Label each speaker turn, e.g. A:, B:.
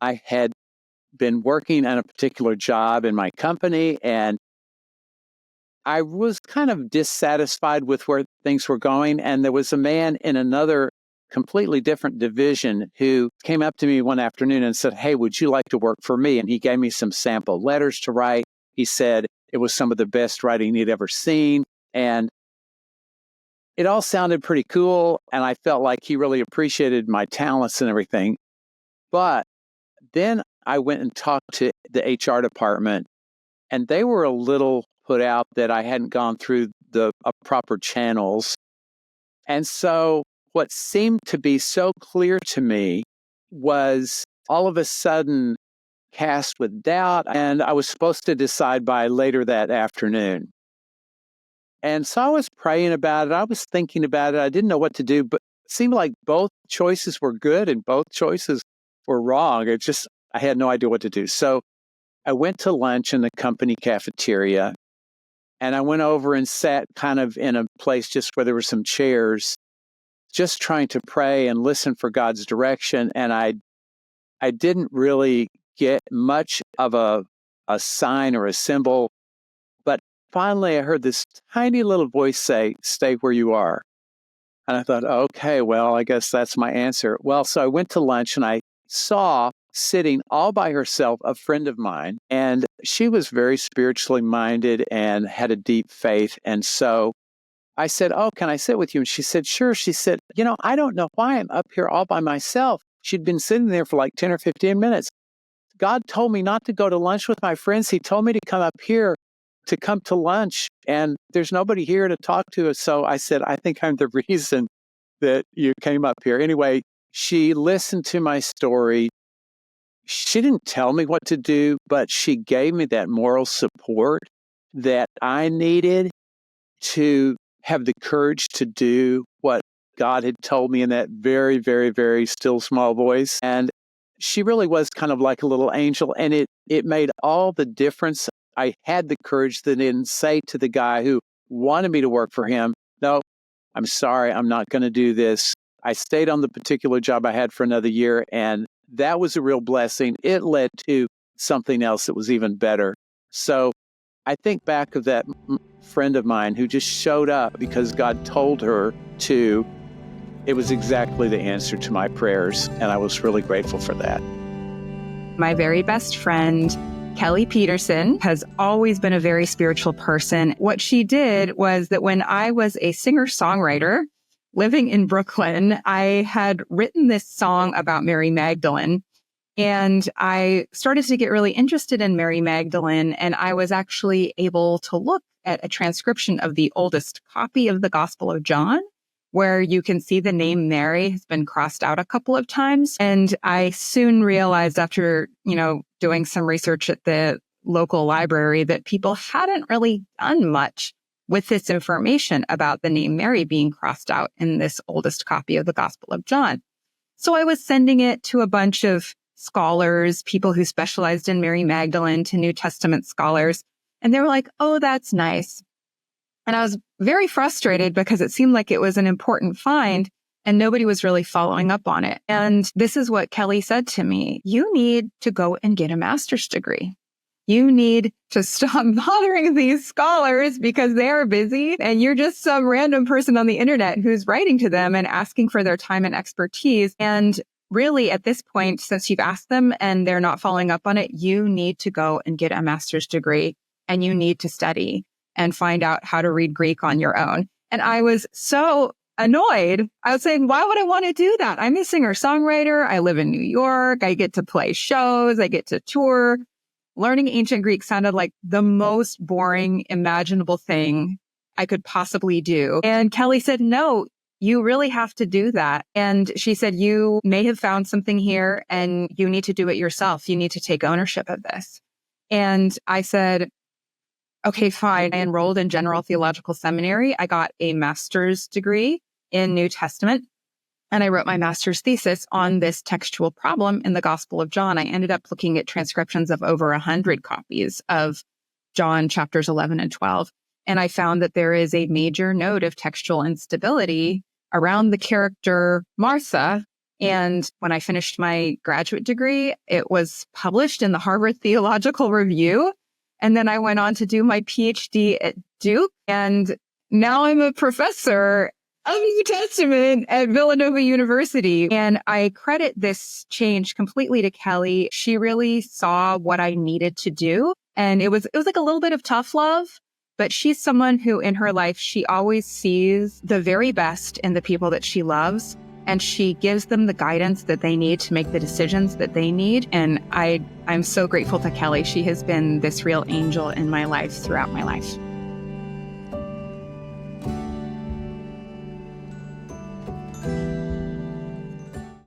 A: I had been working on a particular job in my company, and I was kind of dissatisfied with where things were going. And there was a man in another completely different division who came up to me one afternoon and said, "Hey, would you like to work for me?" And he gave me some sample letters to write. He said it was some of the best writing he'd ever seen. And it all sounded pretty cool. And I felt like he really appreciated my talents and everything. But then I went and talked to the HR department, and they were a little put out that I hadn't gone through the proper channels. And so what seemed to be so clear to me was all of a sudden cast with doubt, and I was supposed to decide by later that afternoon. And so I was praying about it. I was thinking about it. I didn't know what to do, but it seemed like both choices were good and both choices were wrong. I had no idea what to do. So I went to lunch in the company cafeteria, and I went over and sat kind of in a place just where there were some chairs, just trying to pray and listen for God's direction. And I didn't really get much of a sign or a symbol. But finally, I heard this tiny little voice say, "Stay where you are." And I thought, okay, well, I guess that's my answer. Well, so I went to lunch, and I saw sitting all by herself a friend of mine, and she was very spiritually minded and had a deep faith. And so I said, "Oh, can I sit with you?" And she said, "Sure." She said, "I don't know why I'm up here all by myself." She'd been sitting there for like 10 or 15 minutes. "God told me not to go to lunch with my friends. He told me to come up here to come to lunch, and there's nobody here to talk to." So I said, "I think I'm the reason that you came up here." Anyway, she listened to my story. She didn't tell me what to do, but she gave me that moral support that I needed to have the courage to do what God had told me in that very, very, very still small voice. And she really was kind of like a little angel, and it made all the difference. I had the courage to then say to the guy who wanted me to work for him, "No, I'm sorry, I'm not going to do this." I stayed on the particular job I had for another year, and that was a real blessing. It led to something else that was even better. So I think back of that friend of mine who just showed up because God told her to. It was exactly the answer to my prayers, and I was really grateful for that.
B: My very best friend, Kelly Peterson, has always been a very spiritual person. What she did was that when I was a singer-songwriter living in Brooklyn, I had written this song about Mary Magdalene, and I started to get really interested in Mary Magdalene, and I was actually able to look at a transcription of the oldest copy of the Gospel of John, where you can see the name Mary has been crossed out a couple of times. And I soon realized after, doing some research at the local library that people hadn't really done much with this information about the name Mary being crossed out in this oldest copy of the Gospel of John. So I was sending it to a bunch of scholars, people who specialized in Mary Magdalene, to New Testament scholars. And they were like, "Oh, that's nice." And I was very frustrated because it seemed like it was an important find and nobody was really following up on it. And this is what Kelly said to me: "You need to go and get a master's degree. You need to stop bothering these scholars because they are busy and you're just some random person on the internet who's writing to them and asking for their time and expertise. And really, at this point, since you've asked them and they're not following up on it, you need to go and get a master's degree and you need to study and find out how to read Greek on your own." And I was so annoyed. I was saying, why would I want to do that? I'm a singer-songwriter. I live in New York. I get to play shows. I get to tour. Learning ancient Greek sounded like the most boring, imaginable thing I could possibly do. And Kelly said, "No, you really have to do that." And she said, "You may have found something here and you need to do it yourself. You need to take ownership of this." And I said, "Okay, fine." I enrolled in General Theological Seminary. I got a master's degree in New Testament, and I wrote my master's thesis on this textual problem in the Gospel of John. I ended up looking at transcriptions of over 100 copies of John chapters 11 and 12. And I found that there is a major node of textual instability around the character Martha And when I finished my graduate degree, it was published in the Harvard Theological Review. And then I went on to do my PhD at Duke. And now I'm a professor of New Testament at Villanova University. And I credit this change completely to Kelly. She really saw what I needed to do. And it was like a little bit of tough love, but she's someone who in her life, she always sees the very best in the people that she loves. And she gives them the guidance that they need to make the decisions that they need. And I'm so grateful to Kelly. She has been this real angel in my life throughout my life.